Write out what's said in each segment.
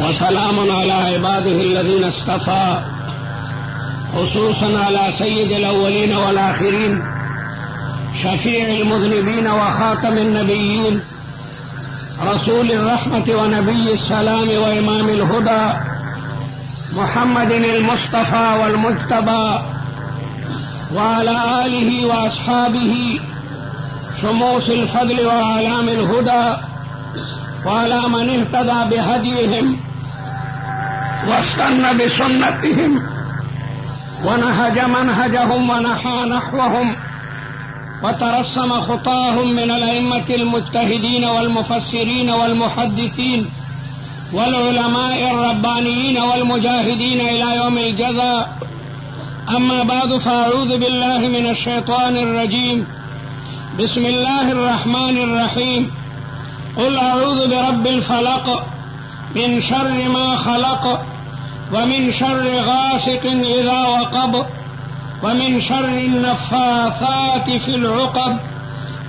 وسلام على عباده الذين اصطفى خصوصا على سيد الأولين والآخرين شفيع المذنبين وخاتم النبيين رسول الرحمة ونبي السلام وإمام الهدى محمد المصطفى والمجتبى وعلى آله وأصحابه شموس الفضل وأعلام الهدى وعلى من اهتدى بهديهم واستنى بسنتهم ونهج منهجهم ونحى نحوهم وترسم خطاهم من الأئمة المجتهدين والمفسرين والمحدثين والعلماء الربانيين والمجاهدين إلى يوم الجزاء. أما بعد فأعوذ بالله من الشيطان الرجيم. بسم الله الرحمن الرحيم. قل أعوذ برب الفلق من شر ما خلق ومن شر غاسق إذا وقب ومن شر النفاثات في العقد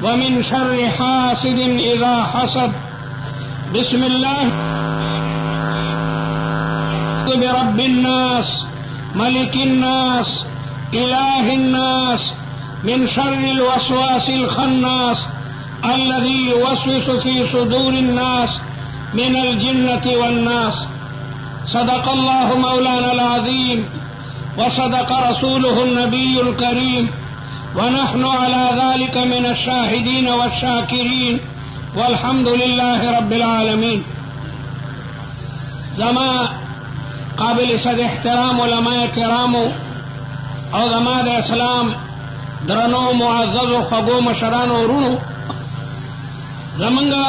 ومن شر حاسد إذا حسد. بسم الله برب الناس ملك الناس إله الناس من شر الوسواس الخناس الذي يوسوس في صدور الناس من الجنة والناس. صدق الله مولانا العظيم وصدق رسوله النبي الكريم ونحن على ذلك من الشاهدين والشاكرين والحمد لله رب العالمين. زما قابل صد احترام علماء کرام او زما د اسلام درنو معزز و خبو مشران ورونو، زمنگا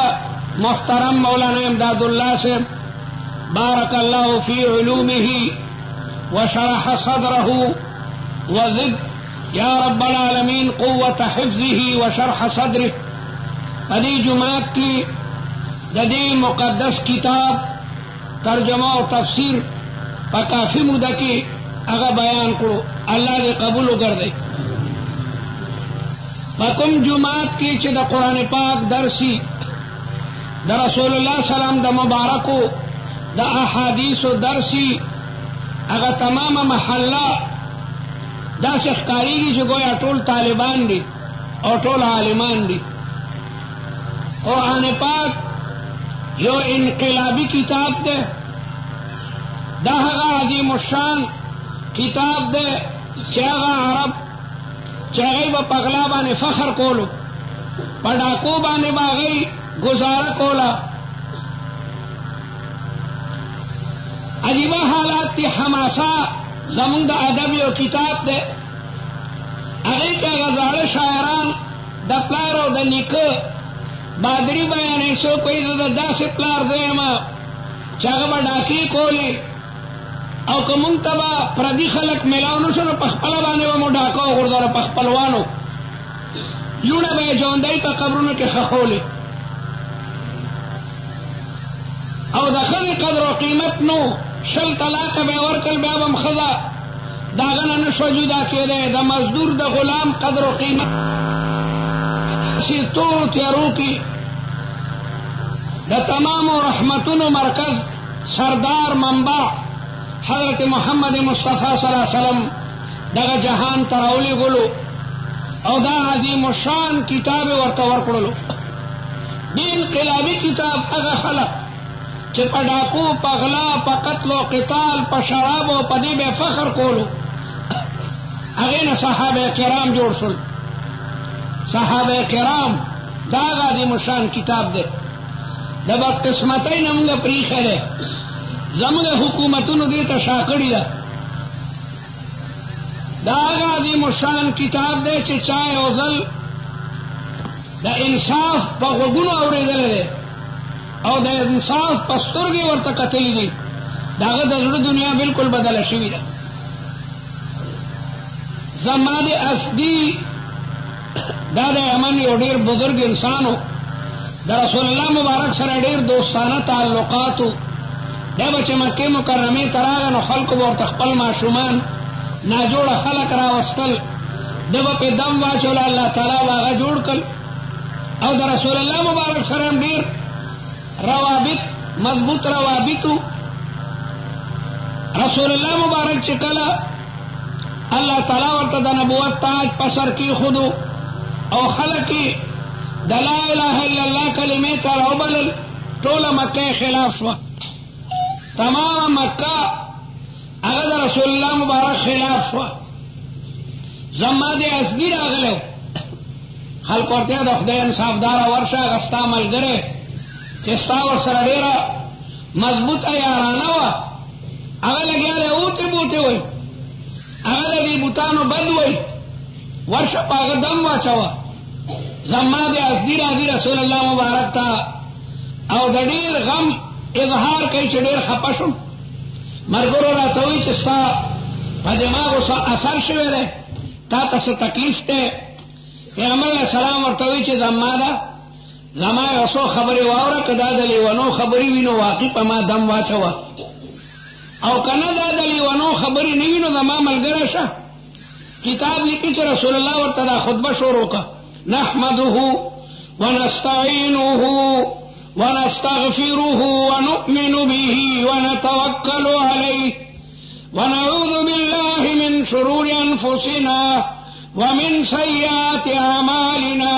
محترم مولانا امداد اللہ سے بارک اللہ فی علومه وشرح صدره وزد یا رب العالمین قوت حفظه وشرح صدره. ادی جماعت کی ددی مقدس کتاب ترجمہ و تفسیر پا کافی مدہ کی اگا بیان کرو، اللہ دے قبول کر دے. فکم جماعت کی چھ دا قرآن پاک درسی دا رسول اللہ سلام دا مبارکو دا احادیث و درسی اگا تمام محلہ دا سخکاری گی جو گویا ٹول طالبان دی اور ٹول عالمان دی. قرآن پاک یو انقلابی کتاب دے، دا ہگا عظیم الشان کتاب دے چاگا عرب چاگئی با پغلا بانے فخر کولو، پڑاکو بانے باغی گزارا کولا. عجیبہ حالات تی حماسا زمون دا ادب یو کتاب دے، اگئی کا غزار شاعران دا پلارو دا نکو بادری بیانے سو کوئی دا سے پلار دیما چاگا با ڈاکی کولی او کمون تبا پردی خلق ملاونو سنو پخپلا بانے و مو ڈاکو غردار پخپلوانو یونا بے جوندائی پا قبرونو کے خخولی او دا خد قدر و قیمت نو شل طلاق بے ورکل بے ابم خدا داغنا نشو جدا کے دے دا مزدور دا غلام قدر و قیمت سی طور تیارو کی دا تمام رحمتون و مرکز سردار منبع حضرت محمد مصطفیٰ صلی اللہ علیہ وسلم دا جہان تراولی گلو او دا عظیم الشان کتاب ورطور کرلو. دین قلابی کتاب اگا خلق چھ پا ڈاکو پا غلا پا قتل و قتال پا شراب و پا دی بے فخر کولو اگین صحابہ کرام جوڑ سن. صحابہ کرام دا عظیم الشان کتاب دے. دا بد قسمتی نمگا پریخ دے، زمگا حکومتونو دیتا شاکڑی دا. دا عظیم الشان کتاب دے چھ چائے او ذل دا انصاف پا غگونو اوریدل دے او دا انصاف پسترگی ورطا قتلی دی. داغا دا زر دنیا بالکل بدل شوی دا. زمان اسدی دا دا امن یو دیر بزرگ انسانو دا رسول اللہ مبارک سر دیر دوستانہ تعلقاتو. دا بچے مکہ مکرمی تراغن و خلق بور تخپل معشومان ناجوڑ خلق راوستل دا با پی دم واچولا اللہ تعالی واغا جوڑ کل او دا رسول اللہ مبارک سرم دیر روابط مضبوط روابطو رسول الله مبارک چې کله الله تعالی ورته د نبوت تاج په سر کې خودو او خلک د لا اله الا الله کلمې ته راوبلل، ټوله مکه خلاف شوه. تمام مکه هغه د رسول الله مبارک خلاف شوه. زماد اصغی راغلو، خلق ورته د خدای انصافدار ورشه هغه ستا ملګری چې ستا ورسره ډېره مضبوطه یارانه وه، هغه لګیا دی اوتې بوټې وایي، هغه د دې بوټانو بد وایي، ورشه په هغه دم واچوه. زماد اصغی راځي رسول الله مبارک ته او د ډېر غم اظهار کوي چې ډېر خفه شوم. ملګرو راته وایي چې ستا په دماغو څه اثر شوی دی، تا ته څه تکلیف دی؟ پیغمبر علیه السلام ورته وایي چې زماده زما یو څو خبرې واوره، که دا د لیونو خبرې وي نو واقع په ما دم واچوه، او که نه دا د لیونو خبرې نه وي نو زما ملګری شه. کتاب لیکي چې رسول الله ورته دا خطبه شروع کړه: نحمده ونستعينه ونستغفره ونؤمن به ونتوكل عليه ونعوذ بالله من شرور أنفسنا ومن سيئات أعمالنا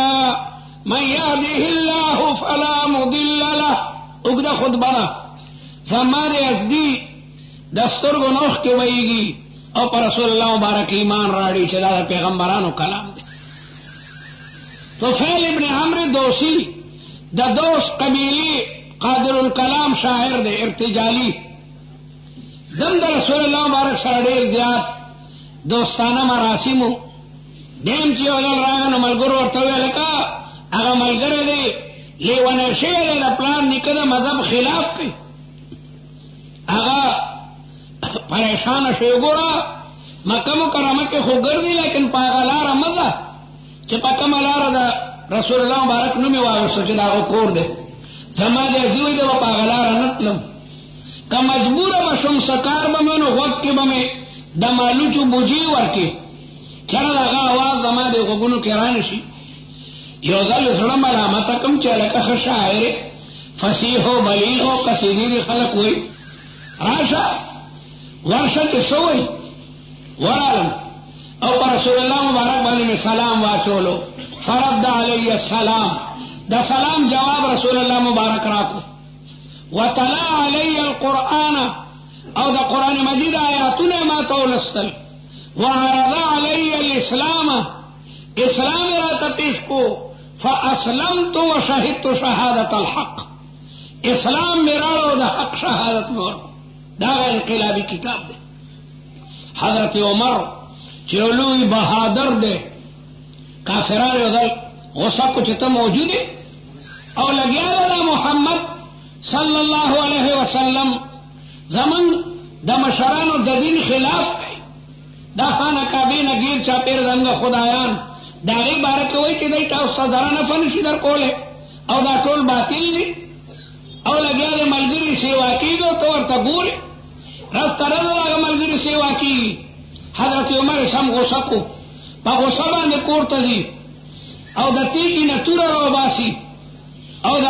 من يهده الله فلا مضل له. اگدا خطبه زما د اصغی د سترګو نوښ کې ویږي او پر رسول الله مبارک ایمان راړي چې دا د پیغمبرانو کلام دی. طفیل ابن عمرو دوسی د دوس قبیلی قادر الکلام شاعر دی، ارتجالی. زم د رسول الله مبارک سره ډېر زیات دوستانه مراسمو. دیم چې یو ځل راغی نو ملګرو ورته وویل که هغه ملګری دی لیونی شوی دی، د پلار نیکه د مذهب خلاف کوي. هغه پریشانه شوی. ګوره مکه مکرمه کې خو ګرځي لیکن په هغه لاره مه ځه چې په کومه لاره د رسول الله مبارک نوم یې واغېستو چې د هغه کور دی. زما د اصغي وایي زه به په هغه لاره نه تلم، که مجبوره به شم څه کار به مې نو غوږ کې به مې د مالوچو بوجي ورکړي، چېرې د هغه اواز زما د غوږونو کې را نه شي. یو ځل زړه ملامته کړم چې هلکه ښه شاعر فصیح و بلیغ و قصیدې دې خلک وایي، راشه ورشه چې څه وایي. ورالم او پر رسول الله مبارک باندې مې سلام واچولو. فرد علی السلام، دا سلام جواب رسول الله مبارک راکو. وتلا علی القرآن، او دا قرآن مجید آیاتونه ما تولستل. وعرض علی الاسلام، اسلام را تپیش کو. فاسلمت وشهدت شهادت الحق، اسلام میراړو دا حق شهادت مور. دا انقلابی کتاب دی. حضرت عمر چې لوی بہادر دی، کافران یو ځل غصه کو چې ته موجود یې او لګیا دا محمد صلی الله علیه وسلم زمون د مشرانو د دین خلاف کوي. دا خانه کعبې نه ګیر چاپېر زموږ خدایان د هغې باره کې وایي چې دی تاسو ته ذره نفع نشي در کولی او دا ټول باطل دي او لګیا د ملګري سیوا کېږي او ته ورته ګورې رز تر رزه د هغه ملګري سیوا کېږي. حضرت عمر سم غصه کو، په غصه باندې کور ته ځي او د تیږې نه توره راوباسي او د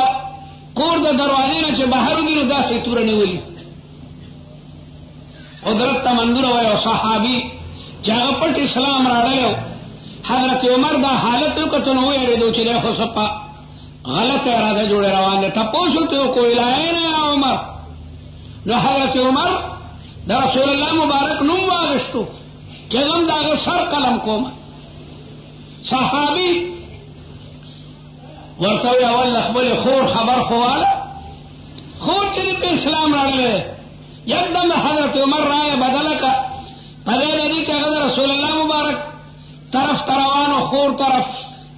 کور د دروازې نه چې بهر وځي نو داسې توره نیولي. قدرت ته منظوره وایي او صحابي چې هغه پټ اسلام راړلی. حضرت عمر دا حالت وکتو نو ویېرېدو چې دی خو څه په غلطه اراده جوړې روان دی. تپوس ورته وکړو الهینا یا عمر. نو حضرت عمر د رسول الله مبارک نوم واغېستو چې زم د هغه سر قلم کوم. صحابي ورته وی اول خپلې خور خبر خو واله، خور چې دی په اسلام راړلی. یکدم د حضرت عمر رایه بدله کړه په دې د دې چې هغه د رسول الله مبارک طرف ته روانو، خور طرف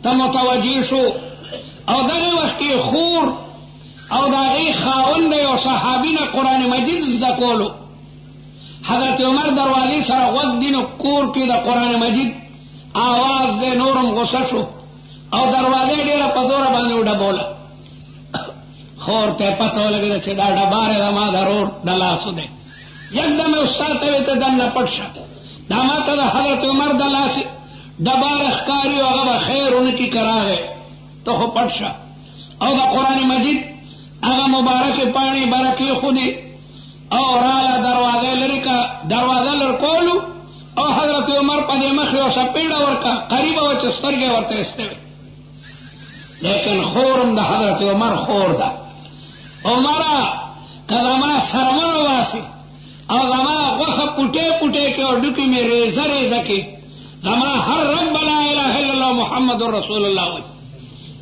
ته متوجه شو. او دغه وخت کې خور او د هغې خاوند د یو صحابي نه قرآن مجید زده کولو. حضرت عمر دروازې سره غوږ دي نو کور کې د قرآن مجید آواز دی. نورم غصه شو او دروازه ډېره په زوره باندې وډبوله. خور ته پته ولګېده چې دا ډباره زما د رور د لاسو دی. یکدم یې استاد ته ویې ته دننه پټ شه، دا ما ته د حضرت عمر د لاسې ډباره ښکاري او هغه به خیر ونکړي که راغی، ته خو پټ شه. او د قرآن مجید هغه مبارکې پاڼې بره کېښودې اور اعلی دروازه لري کا دروازه لر کولو او حضرت عمر په مخ او سپیړه ورکا قریب او چسترګه ورته استوي لیکن خورم د حضرت عمر خور ده عمره کلمه سرمن واسي او زما غوخه پټه پټه کې او ډوکی می ریزه ریزه کې زما هر رب لا اله الا الله محمد رسول الله وي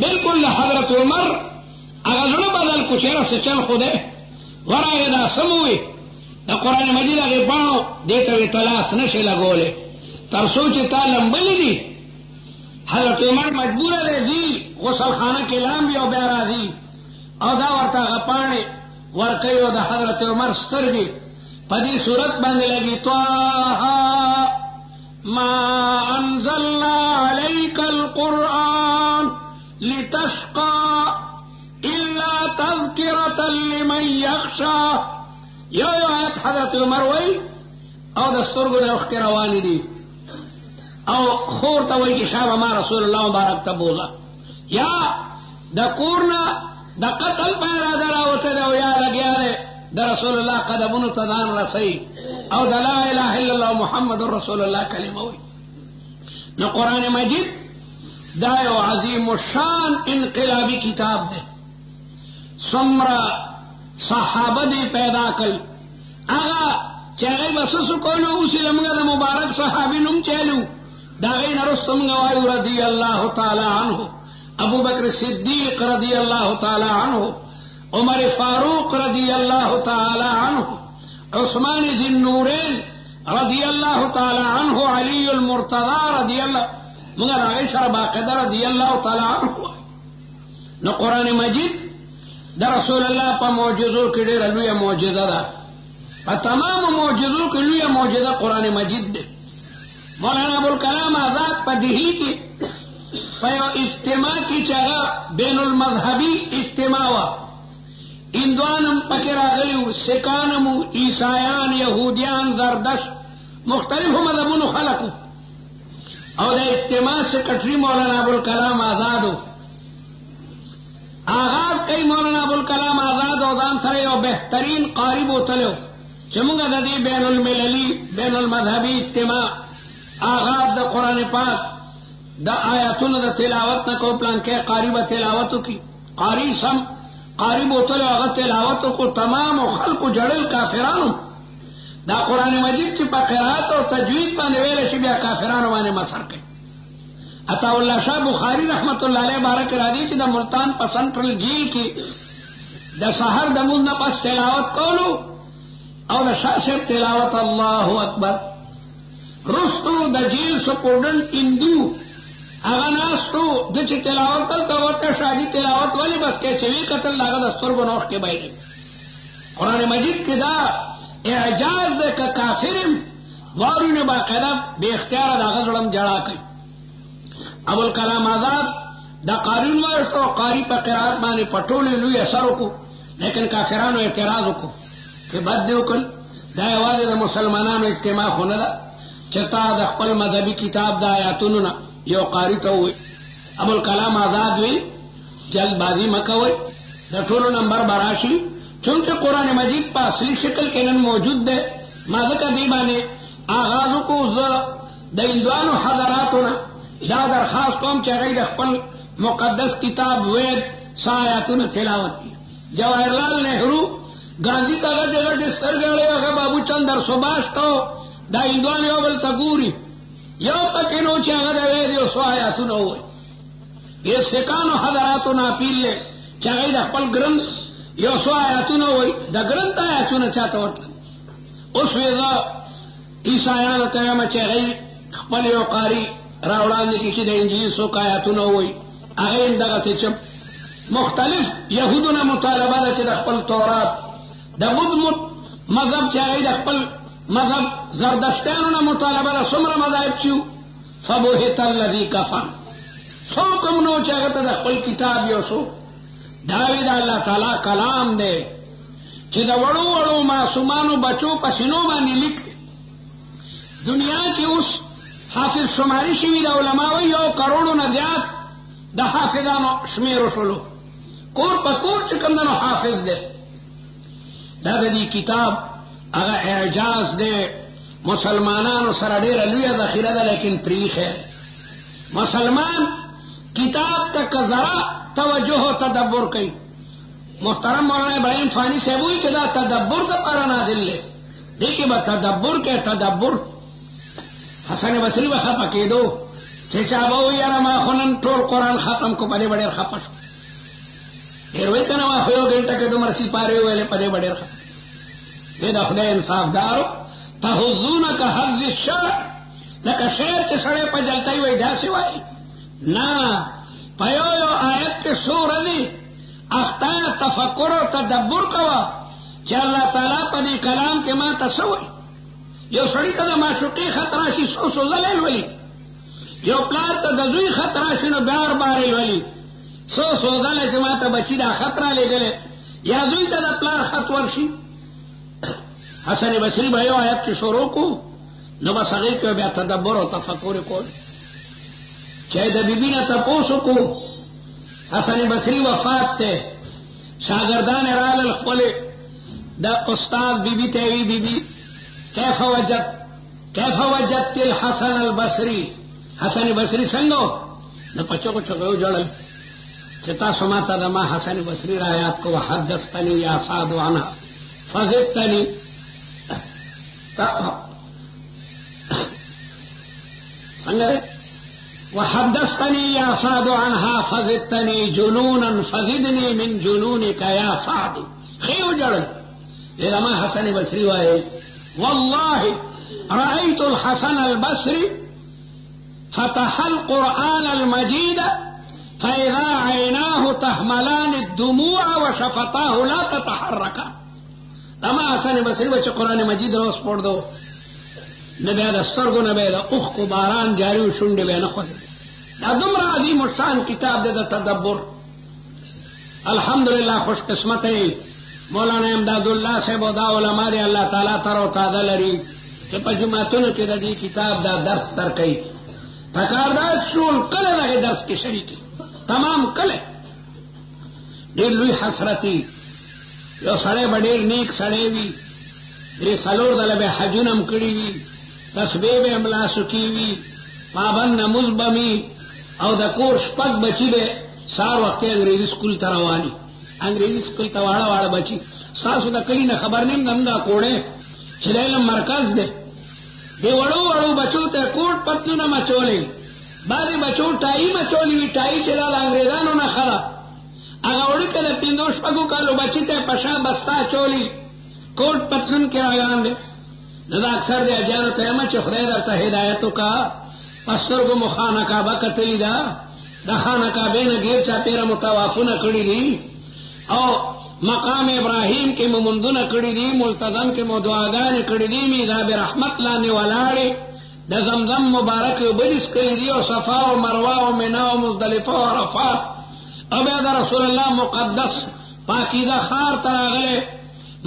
بالکل حضرت عمر هغه زړه بدل کو چیرې څه چل خوده ورای دا سموي دا قران مجید هغه باندې دته وی تلاش نشي لګولې تر سوچ تعلم بلې حضرت عمر مجبور دی غسل خانه کې لام یو بیا راځي او دا ورته غپانه ورکیو د حضرت عمر سترګي په دې صورت باندې لګي طه ما انزلنا عليك القرآن لتشقى الا تذكرة لمن يخشى یو آیت حضرت عمر وی او د سترګو له وخت روان دي او خور ته وی چې شابه ما رسول الله مبارک ته بوزا یا د کورنا د قتل په اراده راوته دی او یا لګیا دی د رسول الله قدمونو ته ځان رسي او د لا اله الا الله محمد رسول الله کلمه وي نو قرآن مجید دا یو عظیم الشان انقلابی کتاب دی څومره صحابه دی پیدا کړ هغه چې هغه وسوسه کولو اوسې لمغه د مبارک صحابي نوم چالو دا غي نرستم غوایو رضی الله تعالی عنه ابو بکر صدیق رضی اللہ تعالی عنہ عمر فاروق رضی اللہ تعالی عنہ عثمان ذی النورین رضی اللہ تعالی عنہ علی المرتضی رضی اللہ مگر عائشہ باقاعدہ رضی اللہ تعالی عنہ نو قرآن مجید دا رسول اللہ پا معجزو کی ډیره لویه معجزه ده پا تمام معجزو کی لویه معجزه قرآن مجید ده مولانا ابوالکلام آزاد پا دہلی کی فیو اجتماع کی چاگا بین المذہبی اجتماع وا اندوانم پکی راغلیو سکانمو عیسائیان یہودیان زردش مختلف مذہبون خلقو او دا اجتماع سکٹری مولانا ابوالکلام آزادو آغاز کئی مولانا ابوالکلام آزاد او دان سره یو بہترین قاری بوتلو چمونگا دا دی بین المللی بین المذہبی اجتماع آغاز دا قرآن پاک دا آیاتون دا تلاوت نکو پلان کے قاری با تلاوتو کی قاری سم قاری بوتلو اغا تلاوتو کو تمام خلق جڑل کافرانو دا قرآن مجید کی پا قرآت و تجوید باندې ویل شي بیا کافرانو باندې مسر کئی عطا اللہ شاہ بخاری رحمت اللہ علیہ بارک رادی کی دا ملتان پا سنٹرل جیل کی دا سحر دا مون پس تلاوت کولو او دا شاہ صرف تلاوت اللہ اکبر رستو دا جیل سپورڈن اندو اغا ناستو دا چی تلاوت کل تا ورکا شاہدی تلاوت والی بس کے چوی قتل لاغا دستور گنوخ کے بیٹے قرآن مجید کی دا اعجاز دے کا کافرم وارو نے باقاعدہ بے اختیار دا غزرم جڑا کئی ابوالکلام آزاد دا قارون وارستو قاری پا قرآت مانی پٹولی لوی اثرو کو لیکن کافرانو اعتراضو کو کہ بد دیو کل دا آواز دا مسلمانانو اجتماع خونا دا چتا دا خپل مذہبی کتاب دا آیاتونو نا یو قاری تا ہوئی ابوالکلام آزاد ہوئی جلد بازی مکوئی دا ٹولو نمبر براشی چونکہ قرآن مجید پا اصلی شکل کے نن موجود دے مازکا دیبانے آغازو کو دا اندوانو حضراتو نا دا درخواست کوم چې غیر خپل مقدس کتاب وید سایاتونه تلاوت کی جواہر لال نہرو گاندھی کا گڈ سترګړې هغه بابو چندر سباش ته دا اندوان یو بل تګوري یو پکې نو چې هغه د وید یو سایاتونه وای یې سکانو حضراتو نا پیله چې غیر خپل ګرنث یو سایاتونه وای د ګرنث آیاتونه چاته ورته اوس ویزا عیسایانو ته ما چې غیر خپل یو قاری راوڑان کی چی دا انجیل سو کایاتونا ہوئی اغین دغا تیچم مختلف یہودونا مطالبہ دا چی دا خپل تورات دا بود مذہب چاہی دا خپل مذہب زردشتانونا مطالبہ دا سمر مذہب چیو فبوہت اللذی کفن سو کمنو چاہتا دا خپل کتاب یو سو داوی دا اللہ تعالی کلام دے چی دا وڑو وڑو معصومانو بچو پسینو مانی لکھ دے دنیا کی اس حافظ شماری شوی دا علماء یو کروڑو ندیات دا حافظانو شمیر شلو کور پا کور چکم دنو حافظ دے دی کتاب اگر اعجاز دے مسلمانانو سره ډېره لویه ذخیره ده لیکن پریخ ہے. مسلمان کتاب تک ذرا توجہ و تدبر کئی. محترم مولانا ابراہیم فانی صاحب ہوئی کہ دا تدبر دا پارا نازل لے دیکھیں با تدبر کے تدبر. حسن بصری و خپا کے دو چاہو یار ما خونن ٹول قرآن ختم کو پدے بڑے خپا شو پھر وہی کنا ما خیو گھنٹہ کے دو مرسی پارے ہوئے پدے بڑے ختم. دے دا خدای انصاف دارو تحضونک حظ الشرع لکا شیر کے سڑے پا جلتائی وی دا سوائی نا پیو یو آیت کے سور دی اختا تفکر و تدبر کوا کہ اللہ تعالیٰ پا دی کلام کے ماں تسوئی. یو سڑی تا دا معشوقی خطراشی سو زلیل ولی یو پلار تا دزوی خطراشی نو بیار بارل ولی سو زلیل چی ماں تا بچی دا خطرہ لے گلے یا زوی تا دا پلار خط ورشی. حسن بصری بھائیو آیت کی شروع کو نو بس اغیر کے بیا تدبر و تفکر کو چاہے دا بی بی نا تپوسو کو. حسن بصری وفات تے شاگردان رال الخبل دا استاد بی بی تیوی بی بی کیف وجدت الحسن البصری حسن بصری سنگو نو پچو کو چکو جڑل چتا سماتا دا ما حسن بصری رایات کو وحدثتنی یا سعد عنہ فزدتنی وحدثتنی یا سعد عنہا فزدتنی جنونا فزدنی من جنونک یا سعد. خیو جڑل یہ ما حسن بصری وائے واللہ رأیت الحسن البصری فتح القرآن المجید فإذا عیناہ تحملان الدموع وشفتاہ لا تتحرکا. تما حسن بصری بچے قرآن مجید روز پڑھ دو نبی دستر کو نبی دا اخ کو باران جاری و شنڈے بے نخوز دا دمرا عظیم الشان کتاب دے دا تدبر. الحمدللہ خوش قسمت ہے مولانا امداد اللہ سے بودا علماء دے اللہ تعالیٰ تر و تعدہ لری کہ پا جماعتون کی دا دی کتاب دا درس تر کئی پکارداد شول کلے رہے درس کی شریکی تمام کلے دیر لوی حسرتی یو سڑے بڑیر نیک سڑے وی دری سلور دل بے حجونم کڑی وی تسبیح بے املا سکی وی پابند مزبمی او دا کور شپک بچی بے سار وقت انگریزی سکول تروانی انگریزی سکول تواڑا واڑا بچی ساسو دا کلی نا خبر نیم گنگا کوڑے چلیلم مرکز دے دے وڑو بچو تے کوٹ پتنو نا مچولی بعضی بچو ٹائی مچولی وی ٹائی چلال انگریزانو نا خرا اگا اوڑی کل پیندوش پگو کالو بچی تے پشا بستا چولی کوٹ پتلن کے آگان دے ندا اکثر دے اجارو تیمہ چو خدای در تا ہدایتو کا پستر کو مخانہ کعبہ کتلی دا خانہ کعبے نا گیر چا پیرا متوافو نا کڑی دی او مقام ابراہیم کے ممندو نا کڑی دی ملتظم کے مدعاگان کڑی دی میزاب رحمت لانے والاڑے دا زمزم مبارک بلس کری دی او صفا و مروا و منا و مزدلفہ و عرفہ ابید رسول اللہ مقدس پاکیزہ خار تراغلے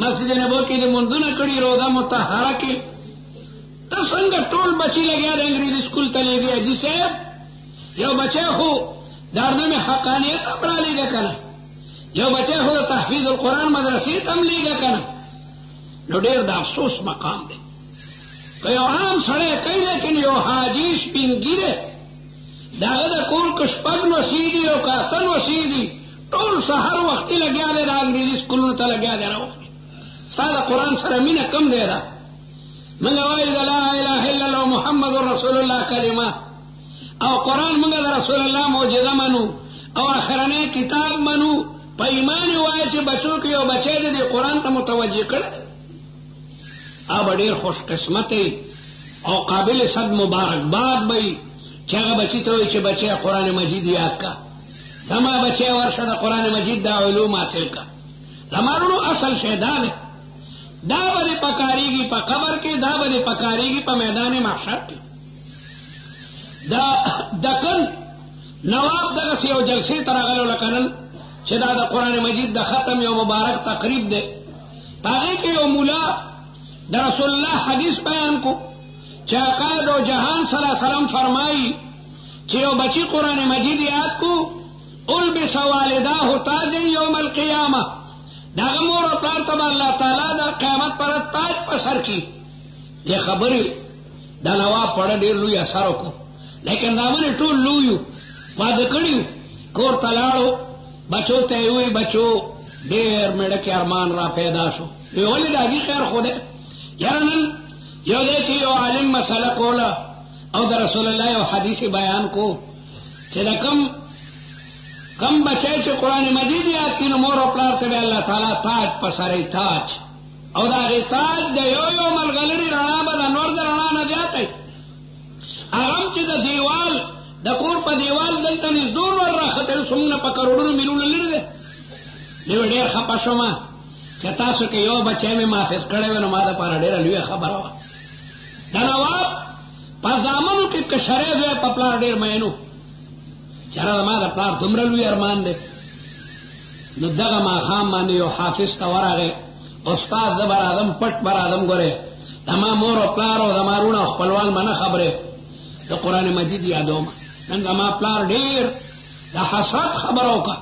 مسجد نبو کی دی مندون کڑی روزہ متحرہ کی تو سنگ ٹول بچی لگیا دے انگریزی سکول تلے گیا جسے یو بچے ہو داردو میں حقانیت امرا لی گا کنا یو بچے ہو تحفیظ القرآن مدرسی تم لی گا کنا نو دیر دا افسوس مقام دے کہ یو عام سڑے کئی لیکن یو حاجیش پین گیرے دا کول کشپگ وسیدی او کاتن وسیدی ټول سحر وقتی لگیا دے دا انگریزی سکولونو ته لگیا دے راو ساده قرآن سره مینه کم دی دا منگا وائی دا لا الہ الا اللہ محمد رسول اللہ کلمہ او قرآن منگا دا رسول اللہ موجزہ منو او آخرنے کتاب منو پا ایمانی وائی چی بچو کی او بچے دے قرآن تا متوجہ کرد اب دیر خوش قسمتی او قابل صد مبارکباد بئی چاگا بچی تو چی بچے قرآن مجید یاد کا دما بچے ورشد قرآن مجید دا علوم حاصل کا دمارونو اصل شہدان ہے دا بدی پکاری گی پا قبر کی دا بدی پکاری گی پا میدان محشر کی دا دکن نواب دغسی او جلسی تراغلو لکنن چی دا قرآن مجید دا ختم یو مبارک تقریب دے پاگے کے یو مولا دا رسول اللہ حدیث بیان کو چاقاد و جہان صلی اللہ علیہ وسلم فرمائی چیو بچی قرآن مجید یاد کو البس والداہ تاج یوم القیامہ داغه مور او پلار ته الله تعالی دا قیامت پر تاج په سر کی یہ خبرې دا نواب پړه ډېر لوی اثر وکړو، لیکن زمونه ټول لویو واده کړیو، کور ته لاړو، بچو ته وی بچو ډېر مړه کې ارمان را پیدا شو. وی ولې دا دې خیر خو ده یاره نن یو دی چې یو عالم مسله کوله او د رسول الله یو حدیث بیان کو چې دا کم بچای چې قرآن مجید یاد کړي نو مور او پلار ته الله تعالی تاج په سر تاج او دا غي تاج د یو ملغلری رڼا به د نور د رڼا نه زیاتې هغه چې د دیوال د کور په دیوال دلته نه دور ور راخته سمونه په کروڑونو میلیونه لري دی ډېر خپه شوم چې تاسو کې یو بچی مې محفوظ کړی نو ما د پاره ډېره لویه خبره وه. د نواب په زامنو کې کشرې زوی په پلار ډېر مینو چې هغه ما د پلار دومره لوی ارمان دی. نو دغه ماښام باندې یو حافظ ته ورغی، استاد زه به راځم پټ به راځم، ګورې زما مور او پلار او زما وروڼه او خپلوان به نه خبرې د قرآن مجید یادوم. نن زما پلار ډېر د حسرت خبره وکړه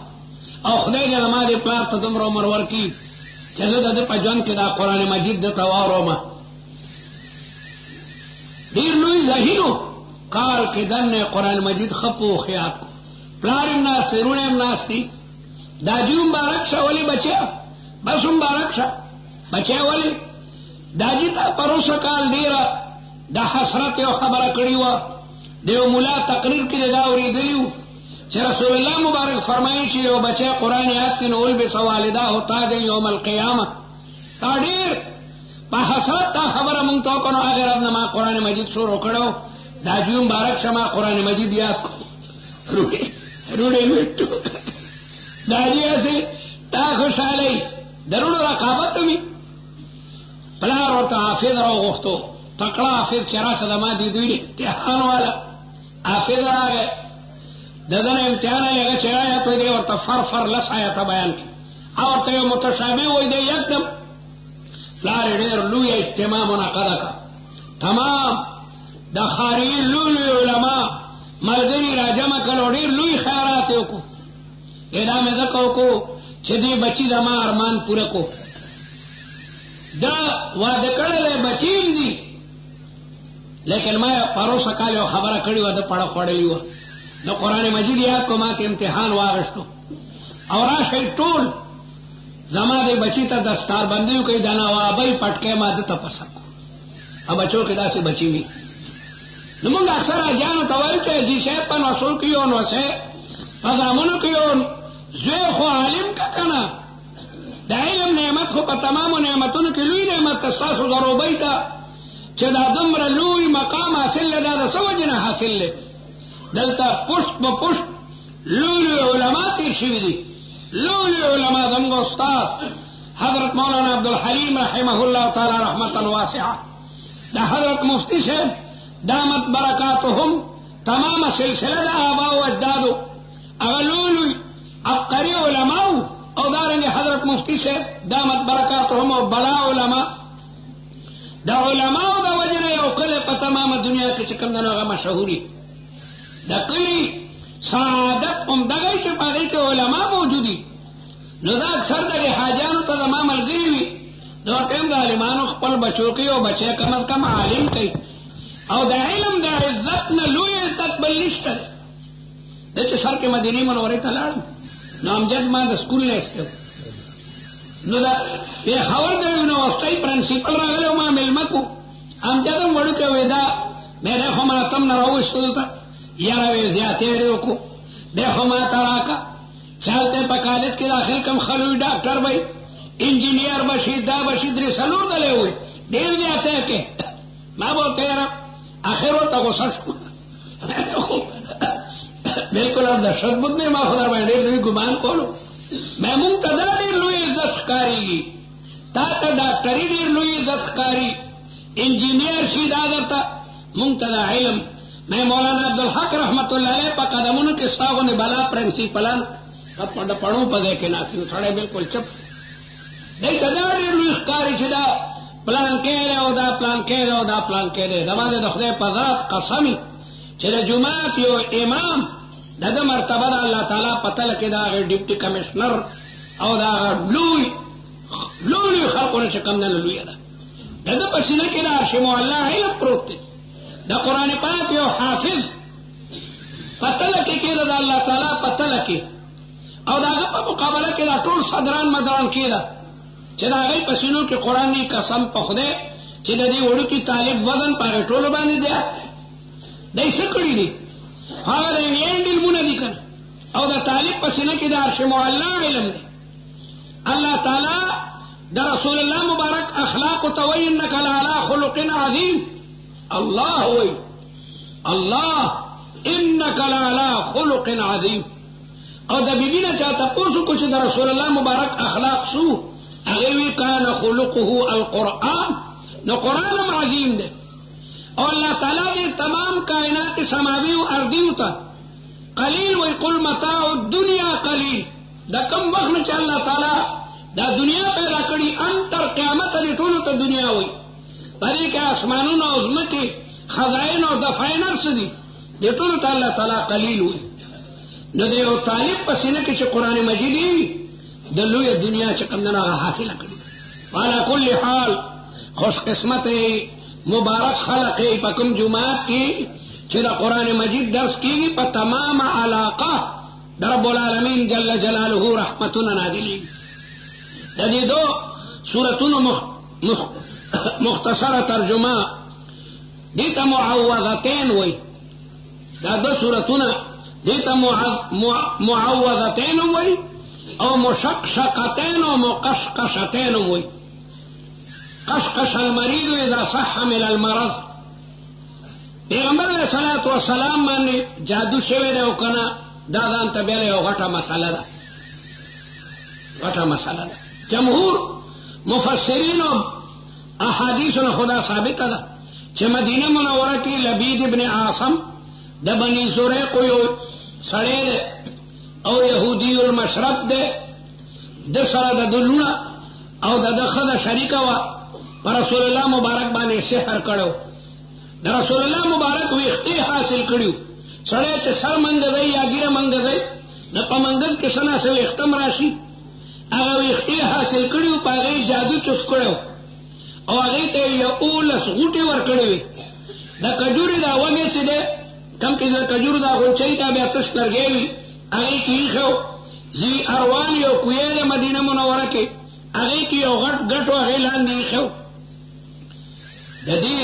او خدای دې زما دې پلار ته دومره عمر ورکړي چې زه د ده په ژوند کې دا قرآن مجید دته واورم. ډېر لوی ذهین کال کې دننه قرآن مجید خپو خیات کو پلار هم ناست دی، وروڼه هم ناست دي. داجي مبارک شه ولې بچیا بس مبارک شه بچیا ولې داجي ته پروسه کال ډېره د حسرت یو خبره کړې وه. د یو ملا تقریر کې دا اورېدلي وو چې رسول الله مبارک فرمایي چې یو بچی قرآن یاد کړي نو البس والداه تاجا یوم القیامه. تا ډېر په حسرت دا خبره مونږ ته وکړو، هغې رب نه ما قرآن مجید شروع کړو. داجي مبارک شه ما قرآن مجید یاد کړو، روډې مې داجي هسې تا خوشحالۍ د روڼو رقابت وي. پلار ورته حافظ راوغوښتو، تکړه حافظ چې راشه د ما دي دوی امتحان والا حافظ راغی، د ده نه امتحان یې هغه چې آیت وایي دی ورته فر لس آیته بیان کړي او ورته یو متشابه وایي دی یکدم. پلار یې ډېر لویه اجتماع منعقده کړه، تمام د ښاري لوی علما ملګري راجمع کړل او ډېر لوی خیرات یې وکړو. دا مې ځکه وکړو چې دې بچي زما ارمان پوره کو. دا واده کړلی بچي هم دي، لیکن ما پروسه کال یو خبره کړې وه، ده پړه خوړلې وه. د قرآن مجید یاد کو ما کې امتحان واغشتو او راشئ ټول زما دې بچي ته دستار بندي وکړئ، د نوابۍ پټکی ما ده ته پسه کو. او بچو کې داسې بچي وي. نو مونږ اکثر اجیانو ته وایو چې جي صاحب په نسل کې یو نوسی په زامنو کې یو زوی خو عالم که که نه د علم نعمت خو په تمامو نعمتونو کې لوی نعمت ته ستاسو ضروبۍ ته چې دا دومره لوی مقام حاصل دی، دا د څه وجې نه حاصل دی؟ دلته پشت په پشت لوی علما تیر شوي دي. لوی علما زموږ استاد حضرت مولانا عبدالحلیم رحمه الله تعالی رحمتا واسعه، دا حضرت مفتی صاحب دامت برکاتهم تمام سلسله د آبا و اجدادو هغه لوی عبقري علماو او دارنګه حضرت مفتی صاحب دامت برکاتهم او بلا علما. دا علماو دا وجنه یو کله په تمامه دنیا کې چې کوم نه هغه مشهوري د کلی سعادت هم دغه چې په هغې کې علما موجودي. نو دا اکثر د حاجانو ته زما ملګري وي، د ورته هم د عالمانو خپل بچو کې یو بچی کم از کم عالم کوي او د علم د عزت نه لوی عزت بل نشته دی. د چې سر کې مدینې منورې ته لاړم نو امجد ما د سکول نه ایستو، نو دا یې خبر د یونیورسټۍ پرنسپل راغلی او ما مېلمه کو. امجد هم وړوکی وی دا مې دی خو ما تم نه راوویستو دلته یاره وی زیاتې ورې وکړو دی خو ما ته راکړه چې هلته په کالج کې داخل کم خلوي ډاکټر به انجینیر به شي دا به شي درې څلور دلی وی ډېر زیاتی کې. ما به ورته یاره آخر ورته غوسه شو بالکل اب دهشت بود نه ما خو در باندې ډېر لوی ګمان کولو. مې مونږ ته دا ډېر لوی عزت ښکارېږي، تا ته ډاکټري ډېر لوی عزت ښکاري، انجینیر شي دا درته مونږ ته دا علم. میں مولانا عبدالحق رحمت اللہ علیہ په قدمونو کې ستا غوندې بلا پرنسپلان د پړو په ځای کې ناست وي، سړی بالکل چپ دی ته دا ډېر لوی ښکاري چې دا پلانکی دی او دا پلانکی دی او دا پلانکی دی. زما د خدای په ذات قسم چې د جومات یو امام د ده مرتبه د الله تعالی په تله کې د هغې ډپټي کمشنر او د هغه لوی لوی خلقونه چې کم نه لوی ده دغه پسینه کې د عرش معلا علم پروت دی د قرآن پاک یو حافظ پتله کې کېده د الله تعالی پتله کې او داغه په مقابله کې دا ټول صدران مدران کېده چې د هغې پسینو کې قرآن دی قسم په خدای چې د دې وړوکي طالب وزن په هغې ټولو باندې زیات دی دی څه کړي دي هغه د انګلینډ علمونه دي که نه او د طالب پسینه کې د عرش معلا علم دی الله تعالی د رسول الله مبارک اخلاق ته وایي انک لعلی خلق عظیم الله وایي الله انک لعلی خلق عظیم او د بیبی نه چا تپوس وکړو چې د رسول الله مبارک اخلاق څو هغې وی کان خلقه القرآن نو قرآن هم عظیم دی او الله تعالی دې تمام کائنات سماوي او ارضیو ته قلیل وی قل متاع الدنیا قلیل دا کم وخت نه چې الله تعالی دا دنیا پیدا کړي ان تر قیامت دې ټولو ته دنیا وي په دې کې اسمانونه او ځمکې خزائن او دفاین هر څه دي دې ټولو ته الله تعالی قلیل وي نو د یو طالب په سینه کې چې قرآن مجید وي د لویه دنیا چې کوم نه حاصله کړي وعلى كل حال خوش قسمت مبارک خلق په کوم جمعات کې چې د قرآن مجید درس کېږي په تمام علاقه د رب العالمین جل جلاله رحمتونه نازلېږي د دې دو سورتونو مختصره ترجمه دې ته معوذتین وایي دا دو سورتونه دې ته معوذتین وایي او مشقشقتین او مقشقشتین وایي قشقش المریض اذا صح من المرض پیغمبر علیہ الصلوۃ والسلام باندې جادو شوی دی او کنه دا ځان ته بیل یو غټه مسله ده غټه مسله ده جمهور مفسرین او احادیثونه خدا ثابته ده چې مدینه منوره کې لبید ابن عاصم د بنی زریق یو سړی او یهودی المشرب ده د سره د دلونه او د خدای شریکه وا پر رسول الله مبارک باندې سحر کړو د رسول الله مبارک ویختي حاصل کړیو سړی چې سر منګځي یا ګیره منګځي د پمنګز کې سنا سوي ختم راشي هغه ویختي حاصل کړیو په هغه جادو چوس کړو او هغه ته یو اولس غوټي ور کړی د کجوري دا وګه چې ده کم کې د کجورو دا غوچي ته بیا تاسو ترګي هغه کې خو زی اروان یو کویه مدینه منوره کې هغه کې یو غټ هغه لاندې خو د دې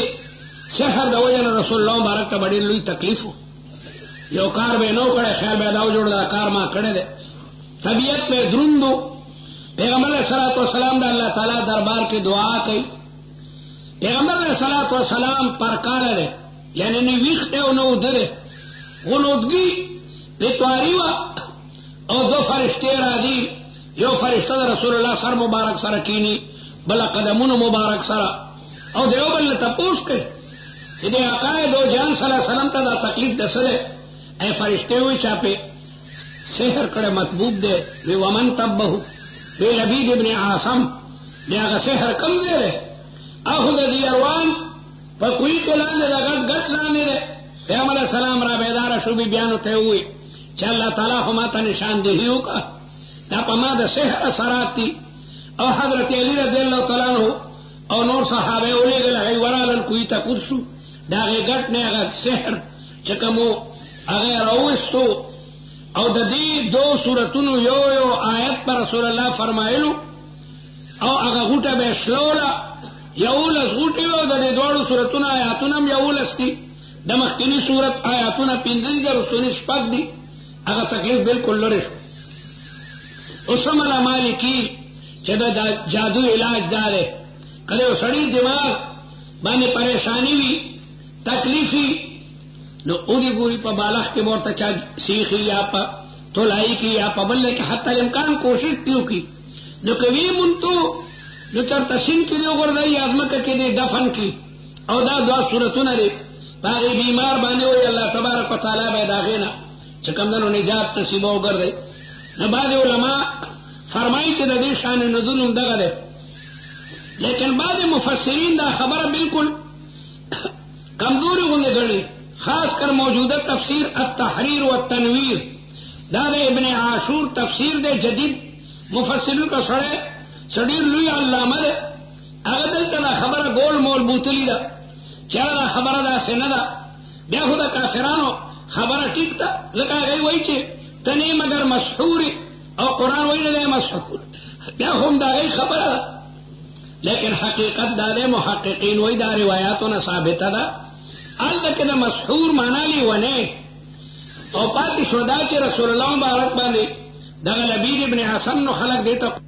سحر د وجه رسول الله مبارک ته ډېر لوی تکلیف یو کار به نو کړه خیال به داو جوړ دا کار ما کړی دی طبیعت په دروندو پیغمبر علیہ الصلوۃ والسلام د الله تعالی دربار کې دعا کوي پیغمبر علیہ الصلوۃ والسلام پر کار لري یعنی نه ویخته او نو دره غلودگی پتواری وا او دو فرشتے را دی یو فرشتہ رسول الله سر مبارک سره کینی بل قدمونو مبارک سره او دیو بل تپوس کوي دې عقاید او جان صلی الله علیه وسلم ته دا تکلیف دسله اے فرشتے وی چاپه سحر کړه مطبوب دی وی ومن تبه وی لبید ابن عاصم دا سحر کم دی اخذ دی روان په کوی کلان دا غټ لاندې پیغمبر اسلام را بیدار شو بی بیان ته وی چې الله تعالی خو ماته نشان دی وکا دا په ما د سحر اثرات دي او حضرت علی رضی الله تعالی عنہ او نور صحابه ولېګل هي ورالن کوی ته قدسو دا غټ نه هغه سحر چې کومو هغه راوستو او د دې دو سورتونو یو آیت پر رسول الله فرمایلو او هغه غوټه به شلولا یولس غوټي او د دې دوړو سورتونو آیاتونه یولس دي د مخکینی سورت آیاتونه 15 شپږ دي هغه تکلیف بالکل لري اسمه مالکی چې دا جادو علاج داره کله سړی دماغ باندې پریشانی وي تکلیفي نو اودی ګوري په بالغ کې ورته چا سیخي یا په تولای کې یا په بل کې حتی امکان کوشش کیو کی نو کوي مونته نو چرته شین کې دی وګورځي ازمکه کې دی دفن کی او دا دوا صورتونه دي هغه بیمار باندې وي الله تبارک وتعالى به داغینا چې کومو نجات نصیب وګرځي نو بعض علما فرمایي چې د دې شان نزول دغه ده لیکن بعض مفسرین دا خبره بالکل کمزوری غونډه غړي خاص کر موجودہ تفسیر التحریر والتنویر دا ابن عاشور تفسیر دے جدید مفسرین کا سڑے سړي لوی علامه ده هغه دلته دا خبره ګول مول بوتلی ده چې دا خبره داسې نه ده بیا خو د کافرانو خبره ټیک ده ځکه هغوی وایي چې ته نه مګر مسحورې او قرآن وایي نه دی مسحور بیا خو هم د هغوی خبره ده لیکن حقیقت دا دی محققین وایي دا روایاتونه ثابته ده هلته کې د مسحور معنا لیونی او پاتې شو دا چې رسول الله مبارک باندې دغه لبید ابن حسن نو خلق دی ته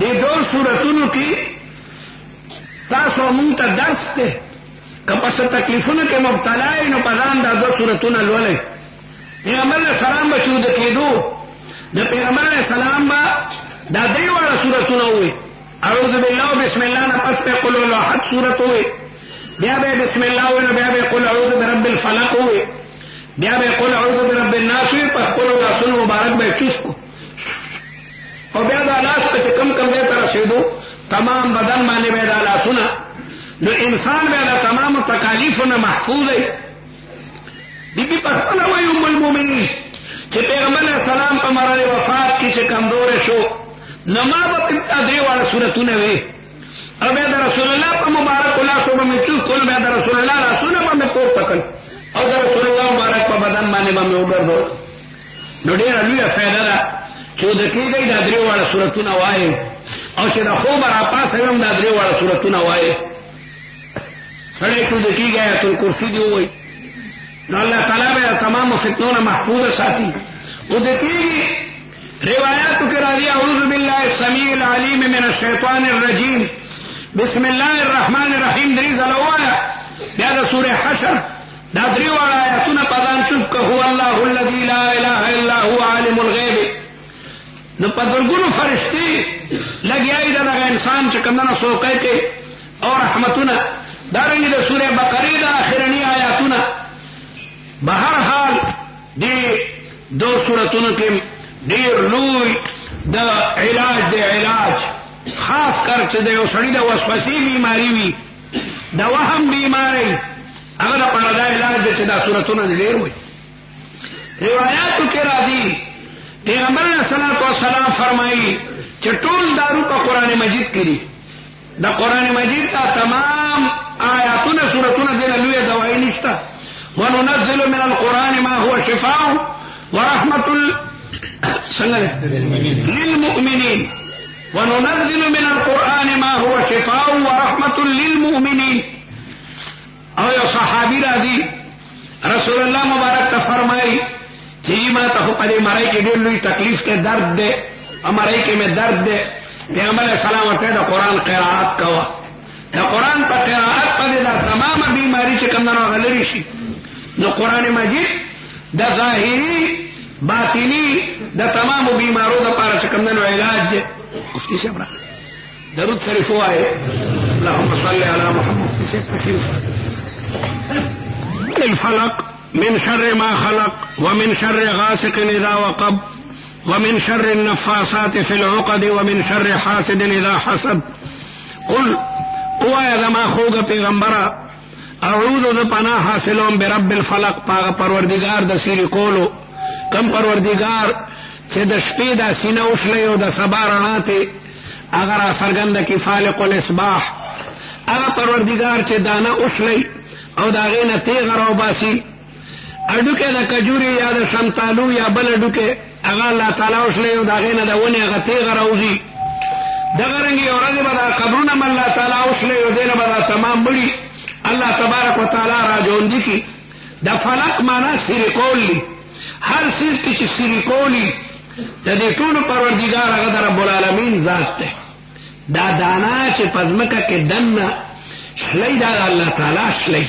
دې دو صورتونو کې تاسو مونږ ته درس دی که په څه تکلیفونو کې مبتلا یې نو په ځان دا دو صورتونه لولئ پیغمبر علیه السلام به چې وده کېدو د پیغمبر علیه السلام به دا درې واړه صورتونه ووایي اعوذ بالله بسم الله نه پس به قل هو احد صورت ووایي بیا به بسم الله ووایي نو بیا به قل اعوذ برب الفلق ووایي بیا به قل اعوذ برب الناس ووایي په خپلو لاسونو مبارک به یې چوس کړو او بیا دا لاس پہ کم کم دے ته رسیدو تمام بدن باندې به دا لاسونه نو انسان به دا تمام تکالیفونه محفوظ دی بی په خپل وایي ام المؤمنین چې پیغمبر علیه السلام په مرحله وفات کې چې کمزور شو نو ما به پتا درې واړه صورتونه وي او بیا د رسول الله په مبارک لاسو به مې چوس کول بیا د رسول الله لاسونه به مې پورته کړل او د رسول الله مبارک په بدن باندې به مې وګرځول نو ډېره لویه فایده ده چې د کېږي دا درې واړه صورتونه وایي او چې د خوبه راپاسه هم دا درې واړه صورتونه وایي سړی چې د کېږي آیت الکرسي دې ووایي نو الله تعالی به تمام فتنونه محفوظ ساتي او د کېږي روایاتو کې راځي اعوذ بالله السمیع العلیم من الشیطان الرجیم بسم الله الرحمن الرحیم درې ځله ووایه بیا د سورې حشر دا درې واړه آیاتونه په ځان چوپ که هو الله الذي لا اله الا هو عالم الغیب نو په درګونو فرشتي لګیاي دغه انسان چې کمنه سوکای کې او رحمتونه دارنګه د سوره بقره د اخرنی آیاتونه بهر حال دې دو سورتونو کې ډېر لوی د علاج خاص کر چې د یو سړي د وسوسې بیماری وي د وهم بیماری هغه لپاره دا علاج دی چې دا سورتونه ډېر وي روایاتو کې راځي پیغمبر علیہ الصلوۃ والسلام فرمایي چې ټول دارو په قران مجید کې دي. د قران مجید ته تمام آیاتونه سورتونه د لوی دوايي نشته. وننزل من القران ما هو شفاء ورحمة للمؤمنين وننزل من القرآن ما هو شفاء ورحمة للمؤمنين. او یو صحابی راضی رسول اللہ مبارک تا فرمائی چیزی ما تا خو پدے مرائی کے دیر لوی تکلیف کے درد دے مرائی کے میں درد دے پیغمبر علیہ السلام ورتے دا قرآن قراءت کوا دا قرآن پا قراءت پدے دا تمام بیماری چکندنو غلری شی. نو قرآن مجید دا ظاہری باطنی دا تمام بیماروں دا پارا چکندنو علاج دے. اس کی شبرا درود شریف آئے اللہم صلی علی محمد. الفلق من شر ما خلق ومن شر غاسق اذا وقب ومن شر النفاثات في العقد ومن شر حاسد اذا حسد. قل اوایا زما خوگ پیغمبرا اعوذ ذ پناہ حاصلوں برب الفلق پاغ پروردگار د سری کولو کم پروردگار چې د شپې د سینه اوښلې او د سبا رڼا ته هغه سرګند کی فالق الاصباح هغه پروردگار چې دانه اوښلې او دا غینه تیغ راو باسي اډوکه د کجوري یا د شمتالو یا بل اډوکه هغه الله تعالی اوښلې او دا غینه د ونه هغه تیغ راوځي دغه رنګي اورځي به دا قبرونه مل الله تعالی اوښلې او دینه به تمام بړي اللہ تبارک و تعالی راجون دی کی دا فلق مانا سری کولی ہر چیز کی سری کولی دا دی ټول پروردگار هغه رب العالمین ذات ته دا دانا چې پزمکه کې دنه شلی دا الله تعالی شلی.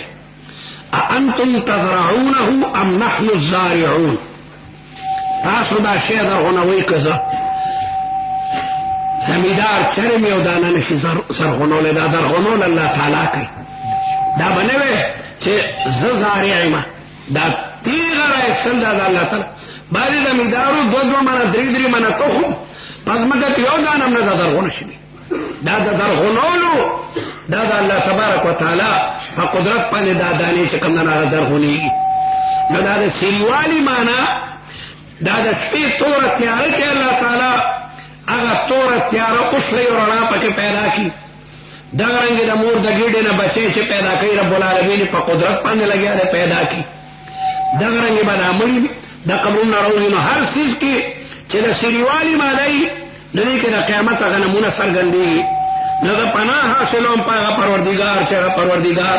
انتم تزرعونه ام نحن الزارعون. تاسو دا شی درغونوي کزه زمیدار چرمی او دانا نشي زرغونول دا درغونول الله تعالی کوي. دا بنوے چې ززاری ما دا تیغه را استل دا الله تعالی باندې د میدارو دو مانا درې مانا توخم پس مګه یو دانم نه درغونه شي دا د درغونولو دا د الله تبارک وتعالى په قدرت باندې دا دانی چې کوم نه درغونیږي. نو دا د سریوالي معنا دا د سپې تور تیار کې الله تعالی هغه تور تیار اوسلې ورنا پکې پیدا کی. دغه رنګ د مور د ګیډې نه بچي چې پیدا کوي رب العالمین په قدرت باندې لګیا دی پیدا کی. دغه رنګ باندې امر د قبرونو راوځي. نو هر څه کې چې د سریوالي مالای د دې کې د قیامت هغه نمونه څرګندېږي. نو د پناه حاصلوم په پروردگار چې پروردگار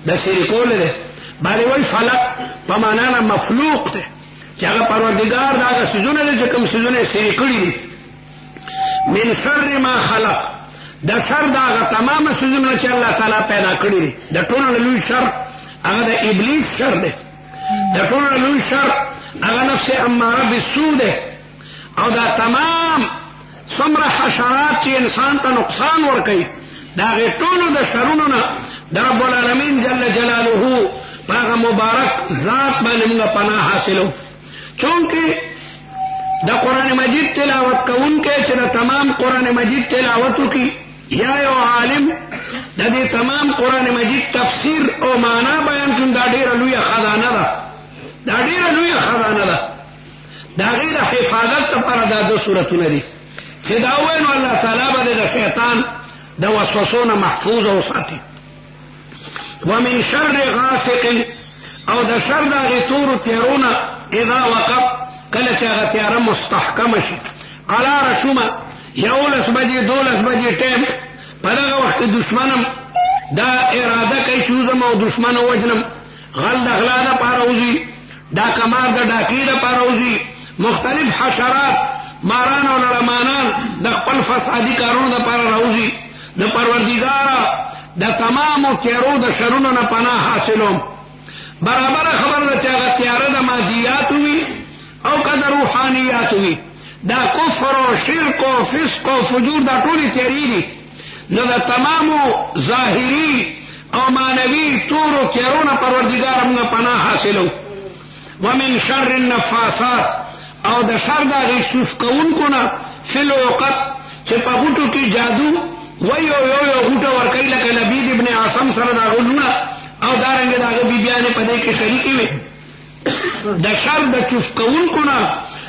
د سری کول دی باندې وای فلق په معنا نه مخلوق دی چې هغه پروردگار دا سيزونه دي چې کوم سيزونه سری کړی دي. من شر ما خلق د شر دا تمام سيزونه چې الله تعالی پیدا کړی دي. د ټولو لوی شر هغه د ابلیس شر دی. د ټولو لوی شر هغه نفس اماره بالسوء دی. او دا تمام څومره حشرات چې انسان ته نقصان ورکوي دا هغې ټولو د شرونو نه د رب العالمین جل جلاله په هغه مبارک ذات باندې موږ پناه حاصلو. چونکې د قرآن مجید تلاوت کوونکی چې د تمام قرآن مجید تلاوت وکړي یا یو عالم د دې تمام قرآن مجید تفسیر او معنا بیان کړي دا ډېره لویه خزانه ده. دا ډېره لویه خزانه ده. د هغې د حفاظت لپاره دا دو صورتونه دي چې دا ووایي نو الله تعالی به د شیطان د وسوسو نه محفوظ وساتي. ومن شر غاسق او د شر د هغې تورو تیارونه اذا وقب کله چې هغه تیاره مستحکمه شي قراره شومه 11 بجې 12 بجې ټایم په دغه وخت دشمنم دا اراده کوي چې وځم او دشمن ووژنم. غل د غلا دپاره وځي دا کمار د ډاکې دپاره وځي. مختلف حشرات ماران او لړمانان د خپل فسادي کارونو دپاره راوځي. د پروردګاره د تمامو تیارو د شرونو نه پناه حاصلوم. برابره خبر ده چې هغه تیاره د مادیات وي او که د روحانیات وي. دا کفر او شرک او فسق او فجور دا ټولې تیارې دي. نو د تمامو ظاهري او معنوي تورو تیارو نه پروردګاره موږ پناه حاصلو. ومن شر النفاثات او د شر د هغې چوف کوونکو نه فی العقد چې په غوټو کې جادو وی یو غوټه ورکوي لکه لبید ابن عاصم سره د هغه لونه او دارنګې د هغه بیبیانې په دې کې شریکې وې د شر د چوف کوونکو نه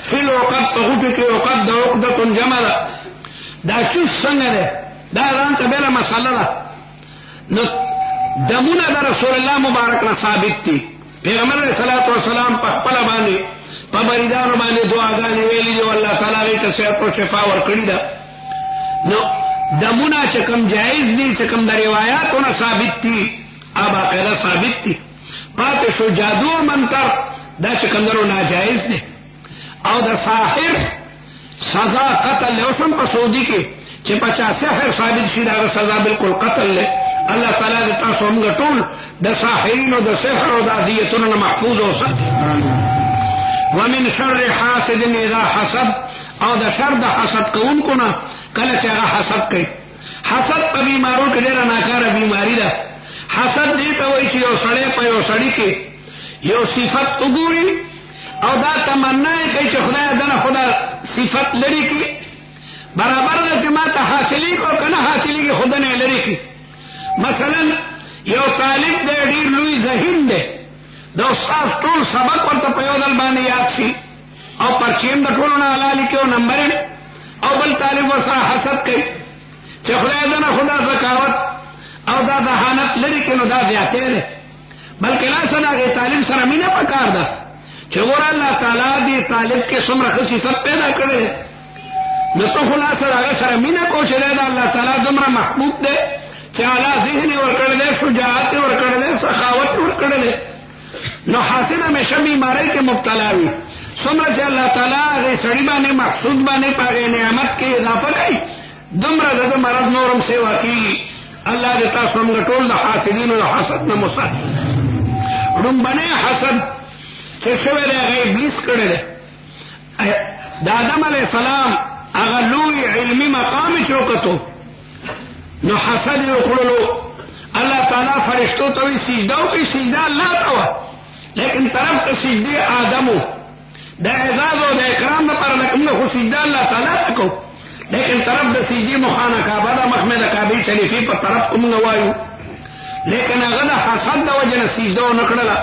فی العقد په غوټو کې عقد د عقدة جمع ده. دا چوف څنګه ده؟ دا ځان ته بله مسله ده. نو دمونه د رسول الله مبارک نه ثابت دي. پیغمبر علیه الصلاة والسلام په خپله باندې په مریضانو باندې دعاګانې ویلي دي او الله تعالی هغې ته صحت او شفا ورکړې ده. نو دمونه چې کوم جایز دي چې کوم د روایاتو نه ثابت دي باقاعده ثابت دي. پاتې شو جادو او منتر دا چې کوم درو ناجایز دي. او د ساحر سزا قتل له اوسم په سعودي کې چې پچا سحر ثابت شي دا سزا بالکل قتل له. الله تعالی دې تاسو موږ ټول د ساحرینو د سحر او د اذیتونو محفوظ اوساتي. ومن شر حاسد اذا حسد او د شر د حسد کوونکو نه کله چې هغه حسد کوي. حسد په بیمارو کې ډېره ناکاره بیماری ده. حسد دې ته وایي چې یو سړی په یو سړي کې یو صفت وګوري او دا تمنا یې کوي چې خدای دنه خدا صفت لري کړي. برابر ده چې ما ته حاصلېږي او که نه حاصلېږي خو دنه یې لري کړي. مثلا یو طالب دی ډېر لوی ذهین دی د استاد ټول سبق ورته په یو ځل باندې یاد شي او پرچیم د ټولو نه اعلی لیکي او نمبر او بل طالب ورسره حسد کوي چې خدای دنه خدا ذکاوت او دا ذهانت لري کړي نو دا زیاتې دی. بلکې لاسه د هغې طالب سره مینه پکار ده چې ګوره الله تعالی دې طالب کې څومره ښه صفت پیدا کړی نو ته خو لاسه د هغه سره مینه کو چې دی د الله تعالی دومره محبوب دی چې اعلی ذهن یې ورکړی دی، شجاعت یې ورکړی دی، سخاوت یې ورکړی دی. نو حاسد همیشه بیماری کې مبتلا وي. څومره چې الله تعالی هغې سړي باندې محسود باندې په هغې نعمت کې اضافه کوي دومره د ده مرض نورم سیوا کېږي. الله دې تاسو موږ ټول د حاسدینو د حسد نه مساتي. ړومبنی حسد چې شوی دی هغه ابلیس کړی دی. د آدم علیه السلام هغه لوی علمي مقام یې چې وکتو نو حسد یې وکړلو. الله تعالی فرشتو ته وایي سجده وکړئ، سجده الله ته وه لیکن طرف ته سجدې آدم و. د اعزاز او د اکرام دپاره لکه موږ خو سجده الله تعالی ته کوو لیکن طرف د سجدې مخانه کعبه ده، مخ مې د کعبې شریفې په طرف کو موږ وایو. لیکن هغه د حسد د وجې نه سجده ونه کړله.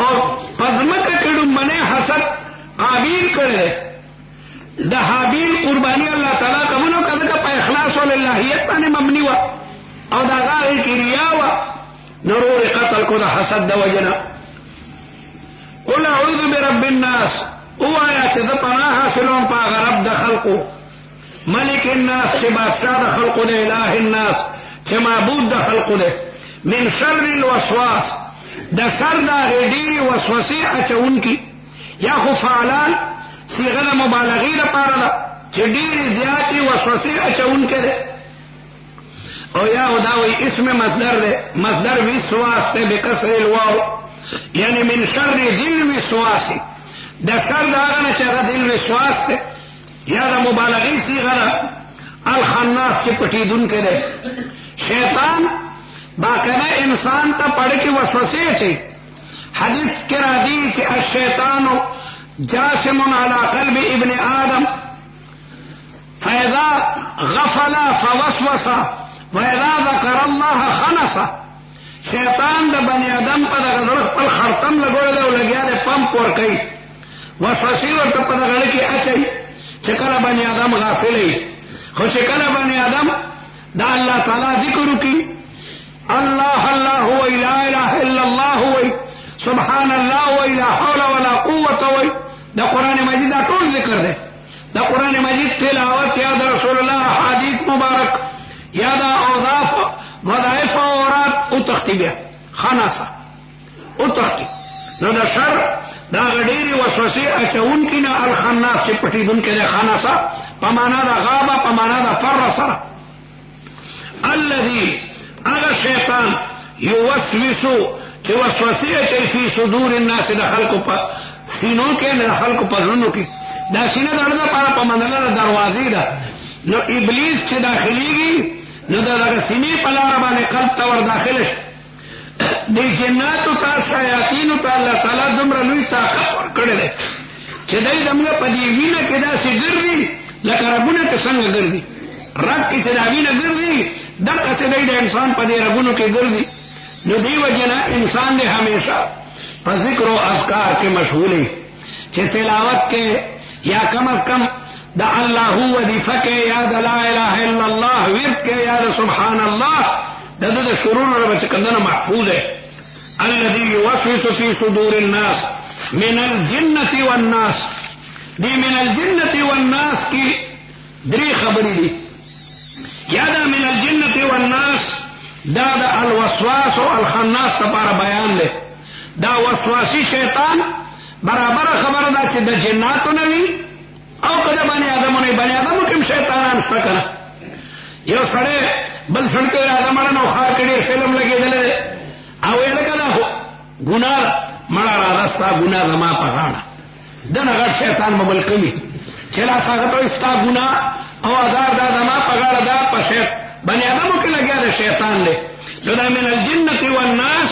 او په ځمکه کې ړومبنی حسد قابیل کړی دی. د حابیل قرباني الله تعالی قبول وکړه ځکه په اخلاص او للهیت باندې مبني وه او د هغه هغې کې ریا وه نو ورور یې قتل کو د حسد د وجې نه. قل اعوذ برب الناس ووایه چې زه پناه حاصلوم په هغه رب د خلقو، ملک الناس چې بادشاه د خلقو دی، اله الناس چې معبود د خلقو دی، من شر الوسواس د سر د هغې ډېرې وسوسې اچونکي. یا خو فعلان صیغه د مبالغې لپاره ده چې ډېرې زیاتې وسوسې اچونکی دی. او یا خو دا وایي اسم مصدر دی، مصدر وسواس دی بکسر الواو، یعنی من شر ذی الوسواس د سر د هغه نه چې هغه ذی الوسواس دی. یا د مبالغې صیغه ده الخناس چې پټېدونکی دی. شیطان باقاعده انسان ته پړه کې وسوسې اچوي. حدیث کې راځي چې الشیطان جاسم على قلب ابن آدم فإذا غفل فوسوس وإذا ذكر الله خنس. شیطان د بني آدم په دغه زړه خپل خرطم لګولی او لګیا دی پمپ ورکوي، وسوسې ورته په دغه زړه کې اچوي چې کله بني آدم غافل وي. خو چې کله بني آدم د الله تعالی ذکر وکړي الله الله وی لا اله الا الله وی سبحان الله وی لا حول ولا قوة وی دا قرآن مجید دا ټول ذکر دی. دا قرآن مجید تلاوت یا دا رسول الله حدیث مبارک یا دا اوضاف وظائف و اوراد او تختی بیا خناسا او تختی. نو دا شر دا غډېرې وسوسې اچونکي نه الخناس چې پټېدونکی دی. خناسا په معنا دا غابه په معنا دا فر سره. الذي هغه شیطان یوسوسو چې وسوسې اچوي فی صدور الناس د خلکو په سینو کې نه خلکو په زړونو کې. دا سینه د اړه لپاره په منځله د دروازې ده. نو ابلیس چې داخلېږي نو د دغه سینې په لاره باندې قلب ته ور داخله شي. د جناتو ته شیاطینو ته الله تعالی دومره لوی طاقت ورکړی دی چې دی زموږ په دې وینه کې داسې ګرځي لکه رګونه چې څنګه ګرځي. رګ کې چې دا وینه ګرځي دقسې دی د انسان په دې رګونو کې ګرځي. نو دې وجې نه انسان دی همیشه ذکر و اذکار کے مشغولی کہ تلاوت کے یا کم از کم دا اللہ وظیفہ کے یا دا لا الہ الا اللہ ورد کے یا دا سبحان اللہ دا شروع اور کندنا محفوظ ہے. الذی یوسوس فی صدور الناس من الجنۃ والناس. دی من الجنۃ والناس کی دری خبری دی. یا دا من الجنۃ والناس دا الوسواس و الخناس تپارا بیان دے. دا وسواسی شیطان برابر خبر دا چې د جناتو نوی او کده بنی آدمو نه. بنی آدمو کم شیطانان ستا کنا یو سڑے بل سڑکو آدم اڑا نو خار کڑی فلم لگی دلے او ایلکنا ہو گناہ مڑا را رستا گناہ زما پغاڑا دن اگر شیطان مبل کمی چلا ساگتو استا گناہ او ازار دا زما پغاڑا دا پشیط بنی آدمو کی لگیا دا شیطان دے. جو دا من الجنت والناس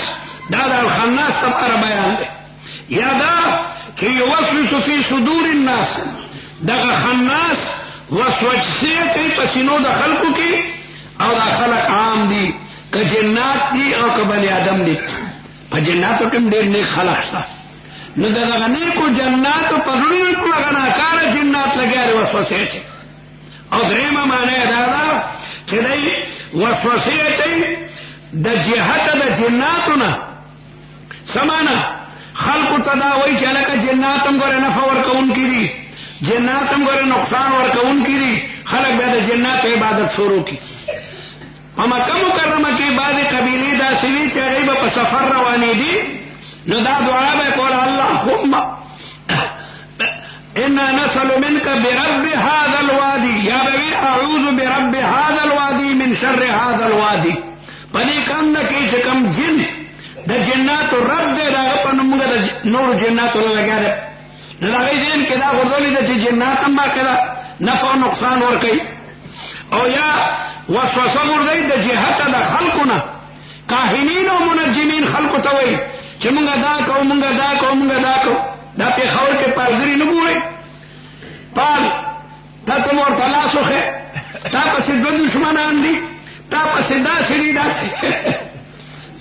دا دا الخناس تبارا بیان دے. یا دا کہ یوسوس فی صدور الناس دا خناس وسوسے کئی پسینوں دا خلقو کی او دا خلق عام دی کہ جنات دی او کہ بنی آدم دی. پا جناتو کم دیر نیک خلق سا نو دا نیکو جناتو پزڑی کو لگنا کار جنات لگیا دی وسوسے چے. او دریمہ مانے دا کہ دی وسوسے چے دا جہت دا جناتو نا سمانا خلق تداوی چلے کہ جناتم گورے نفع ورکون کی دی جناتم گورے نقصان ورکون کی دی. خلق بیاد جنات عبادت شروع کی. مکہ مکرمہ کی بعض قبیلی دا سوی چاہیے پا سفر روانی دی نو دا دعا بے قول اللہم انا نسل منک برب هذا الوادی یا بی اعوذ برب هذا الوادی من شر هذا الوادی. پنی کم نکی چکم جن دا جناتو رب دے دا غپا نمونگا دا نور جناتو لگیا دے دا غی دین کدا غردولی دا چی جناتم با کدا نفع و نقصان ورکی. او یا وسوسه غردی دا جہت دا خلقونا کاہنین و منجمین خلقو تاوئی چی منگا دا کو منگا دا کو منگا دا کو دا پی خور کے پالگری نبوئی پال تا تم اور تلاسو خے تا پسی دو دشمنان دی تا پسی دا سری دا سری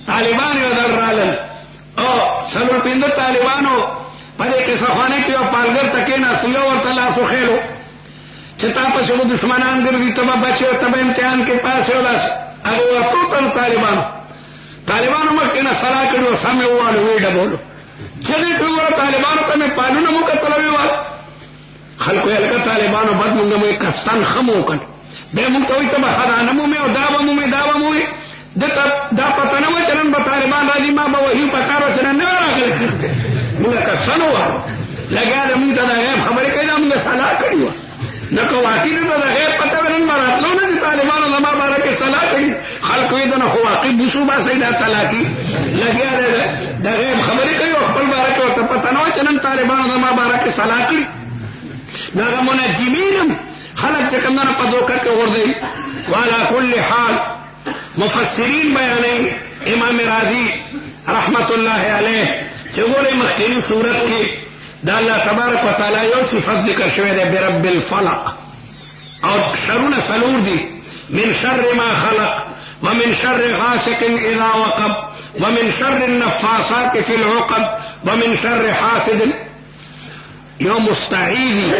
طالبان یو در رالل او سلور پیندر طالبانو پدے کے سخوانے کی اور پالگر تکینا سیو اور تلاسو خیلو چھتا پس وہ دشمنان گردی تبا بچے تبا امتحان کے پاس ہو لاس اگو تو تل طالبانو مکینا سرا کریو سامے ہوالو ویڈا بولو چلی تو طالبانو تا میں پالو نمو کا طلبی والا خلقو یلکا طالبانو بد منگا موی کستان خمو کن بے منگتوی تبا خدا نمو میں او داوا مو میں داوا موی دا پتہ نہ چلن با طالبان راضی ماں با وہی پکارو چلن نہ راغل منگا کسن ہوا لگا دا منگا دا غیب خبری کئی دا منگا صلاح کری ہوا نکو واقعی دا غیب پتہ ورن بارات لو نا دی طالبان زما بارا کے صلاح کری خلقوی دا نخو واقعی بسو با سیدہ طلاقی لگیا دا غیب خبری کئی اخبر بارا کے وقت پتہ نہ چلن طالبان زما بارا کے صلاح کری ناغا منجمینم خلق چکم دا پدو کر کے غردی. والا کل حال مفسرین بیانے امام راضی رحمت اللہ علیہ چگولے مخکینی صورت کی دا اللہ تبارک و تعالی یو صفت ذکر شوئے دے برب الفلق اور شرون سلور دی من شر ما خلق ومن شر غاسق اذا وقب ومن شر النفاثات في العقد ومن شر حاسد. یو مستعیذی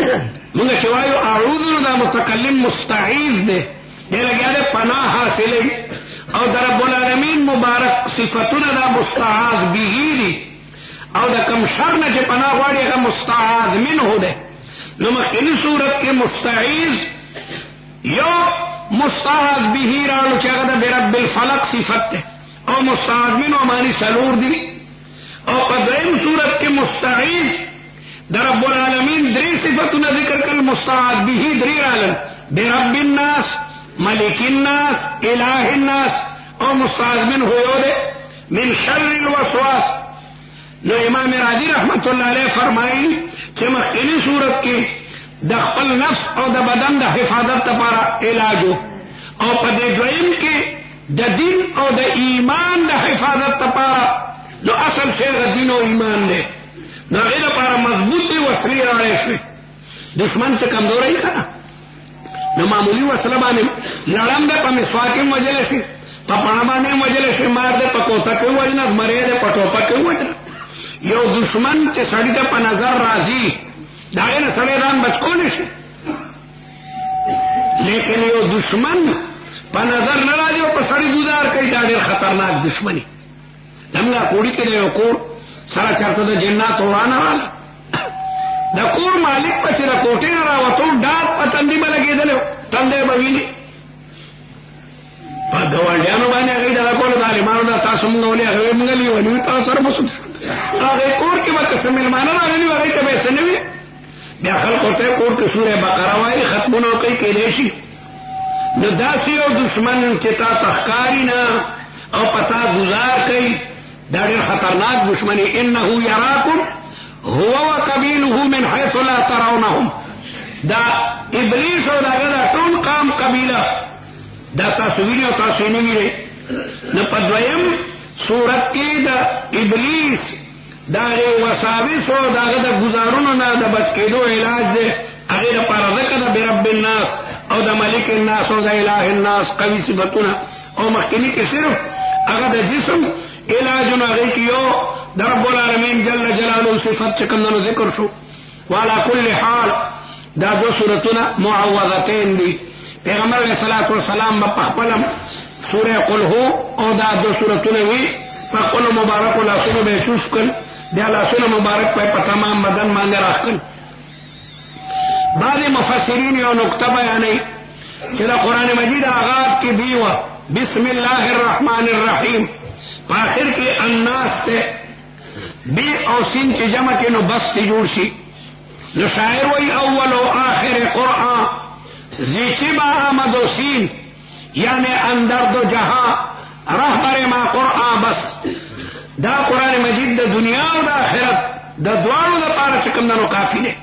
منگا چوائیو اعوذ دا متکلم مستعیذ دے یہ لگیا دے پناہ حاصلی او در رب العالمین مبارک صفتنا دا مستعاذ بیہی دی او دا کم شرنا چے پناہ واری اگا مستعاذ من ہو دے. نمک ان صورت کے مستعیذ یو مستعاذ بیہی رالو چے اگا دا برب الفلق صفت دے او مستعاذ من و مانی سلور دی. او قدرین صورت کے مستعیذ در رب العالمین دری صفتنا ذکر کل مستعاذ بیہی دری رالن برب الناس ملک الناس الہ الناس او مستعاذ من ہوئے دے من شر الوسواس. نو امام راضی رحمت اللہ علیہ فرمائی کہ مخکینی صورت کی دا خپل نفس او دا بدن دا حفاظت تپارا علاجو او پا دے دوئیم کی دا دین او دا ایمان دا حفاظت تپارا نو اصل شیغ دین و ایمان دے نو غیر پارا مضبوطی وصلی راڑیش میں دشمن سے کمزور ہی کنا نو معمولی وصلبانی لڑم دے پا مسواکیم وجلسی پا پانبانی وجلسی مار دے پا کوتا کیوں وجنا مرے دے پا ٹوپا کیوں وجنا یو دشمن چې سړی ته په نظر راځي د هغې نه سړی ځان بچ کولی شي، لیکن یو دشمن په نظر نه راځي او په سړی ګزار کوي، دا ډېر خطرناک دشمني. زموږ کوړي کې د یو کور سره چېرته د جنات ورانه راغله، د کور مالک په چې د کوټې نه راوتو ډاک په تندي به لګېدلی و، تندی به ویني. په ګاونډیانو باندې هغوی دغه کولو د عالمانو دا تاسو مونږ ولې هغوی مونږ لیوني وي تاسو سره مسل هغې کور کې به که څه مېلمانه راغلي وي هغوی ته به یې څه نه وي، بیا خلکو ته کور کې سورې بقره وایي ختمونه کوي کیدی شي. نو داسې یو دشمن چې تا ته ښکاري نه او په تا ګزار کوي دا ډېر خطرناک دشمني. انه یراکم هو وقبیله من حیث لا ترونهم، دا ابلیس او داغه دا ټول قام قبیله دا تاسو وینئ او تاسو یې نه وینئ. نو په دویم صورت کې د ابلیس د هغې وساوسو او د هغه د ګزارونو نه د بچ کېدو علاج دی، هغې دپاره ذکر د برب الناس او د ملک الناس او د اله الناس قوي صفتونه، او مخکیني کې صرف هغه د جسم علاجونه هغې کې یو د رب العالمین جل جلاله صفت چې کوم نو ذکر شو. وعلى كل حال دا دو صورتونه معوذتین دي. پیغمبر علیہ الصلوۃ والسلام په خپلم سوره قل هو او دا دو صورتونه وی په خپل مبارک لاسونو به چوس کړ، دا لاسونه مبارک په تمام بدن باندې راخل. بعض مفسرین یو نقطه بیانوي چې دا قرآن مجید آغاز کې دیوه بسم الله الرحمن الرحیم، په آخر کې الناس ته بی او سین چې جمع کې نو بس تی جوړ شي. نو شاعر وی اول و آخر قرآن زیچبا آمد و سین یعنی اندر دو جہاں رہبر ما قرآن بس. دا قرآن مجید دا دنیا و دا آخرت دا دوارو دا پارا چکم دنو کافی دے.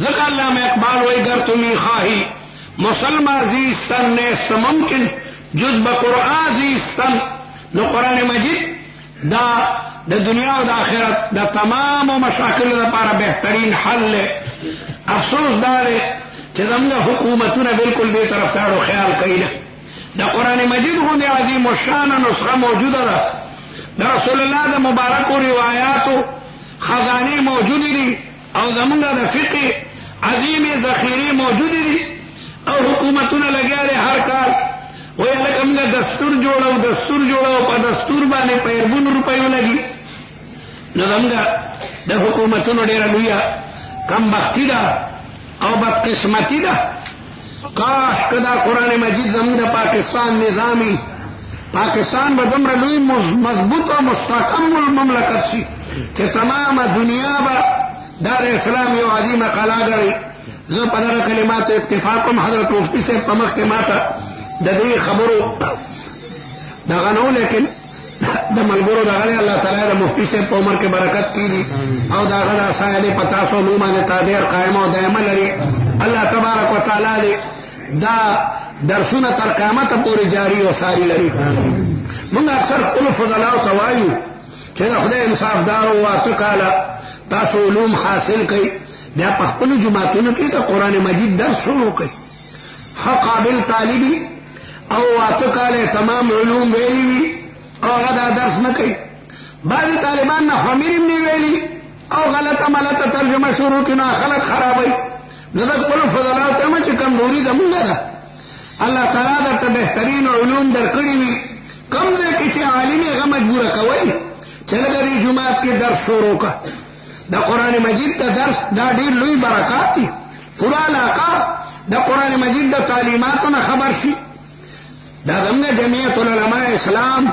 ذکر اللہ میں اقبال وی گر تمی خواہی مسلمہ زیستن نیست ممکن جز بقرآن زیستن. نو قرآن مجید دا دنیا و دا آخرت دا تمام و مشاکل دا پارا بہترین حل لے. افسوس دارے کہ زمانہ حکومتوں نے بالکل دے طرف ساڑو خیال کئی نہ. دا قرآن مجید ہونے عظیم الشان نسخہ موجود رہا، دا رسول اللہ دا مبارک و روایات و خزانے موجود دی، اور زمانہ دا فقہ عظیم ذخیرے موجود دی، اور حکومتوں نے لگیا رہے ہر کار وہ الکم نے دستور جوڑو پا دستور بانے پیربون روپیو لگی. نظمگا دا حکومتونو ډیره لویه کم بختی ده او بدقسمتی ده. کاش که دا قرآن مجید زمون دا پاکستان نظامی پاکستان به دومره لوی مضبوط او مستحکم مملکت شي چې تمام دنیا به دار اسلام یو عظیمه قلعه ګڼي. زه په دغه کلماتو اتفاق کوم. حضرت مفتی صاحب په مخکې ماته د دې خبرو دغه نو، لیکن د ملګرو دغه الله تعالی د مفتی صاحب په عمر کې برکت کړي او دغه د سایه په تاسو نو باندې تادیر قائم او دائمه لري. الله تبارک وتعالى دې دا درسونه تر قیامت پورې جاری او ساری لري. موږ اکثر خپل فضلاو ته وایو چې خدای انصاف دار او واته کاله تاسو علوم حاصل کړئ، بیا په خپل جماعتونو کې د قرآن مجید درس شروع کړئ. قابل طالبی او واته کاله تمام علوم ویلي وي او هغه درس نه کوي. بعضې طالبان نه خمیر هم نه ویلي او غلطه ملته ترجمه شروع کړي، نو خلک خرابوي. زه د خپلو فضلاو ته یم چې کمزوري زمونږ ده. الله تعالی درته بهترین علوم درکړي وي، کم ځای کې چې عالم یې هغه مجبوره کوئ چې لږه دې جومات کې درس شروع کړه. د قرآن مجید د درس دا ډېر لوی برکات دي. پوره علاقه د قرآن مجید د تعلیماتو نه خبر شي. دا زموږ جمعیت العلماء اسلام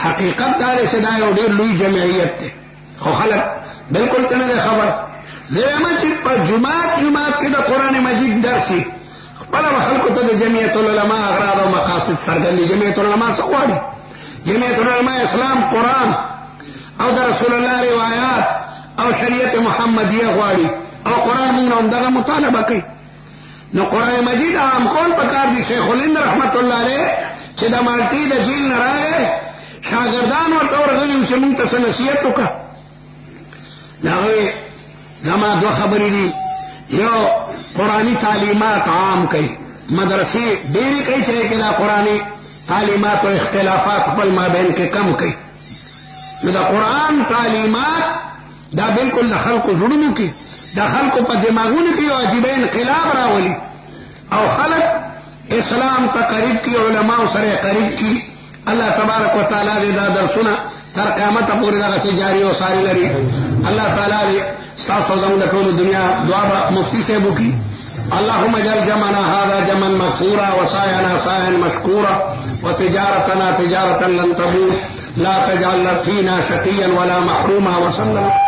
حقیقت دا دی چې دا یو ډېر لوی جمعیت دی، خو خلک بالکل ته نه دی خبر. زه وایم چې په جومات کې د قرآن مجید درس وي، خپله به خلکو ته د جمعیت العلماء اغراض او مقاصد څرګندي. جمعیت العلماء څه غواړي؟ جمعیت العلماء اسلام قرآن او د رسول الله روایات او شریعت محمدیه غواړي، او قرآن موږ هم دغه مطالبه کوي. نو قرآن مجید عام کول پکار دي. شیخ الهند رحمت الله علیه چې د مالټې د جیل نه راغی، شاګردان ورته ورغلي چې موږ ته څه نصیحت وکړه. هغوی زما دوه خبرې دي. یو قرآنی تعلیمات عام کوي، مدرسې ډېرې کوي چې دا قرآنی تعلیمات او اختلافات خپل مابین کې کم کوي. نو دا قرآن تعلیمات دا بالکل د خلکو زړونو کې د خلکو په دماغونو کې یو عجیب انقلاب راولي او خلک اسلام ته قریب کی، علماء سره قریب کی. اللہ تبارک و تعالی دې دا درسونه تر قیامت پورې دغه جاری او ساری لري. اللہ تعالی دې تاسو زموږ د ټول دنیا دعا مفتی صاحب وکړي. اللهم اجعل جمعنا هذا جمعا مغفورا وسعينا سعيا مشكورا وتجارتنا تجارة لن تبور لا تجعل فينا شقيا ولا محروما. وصلى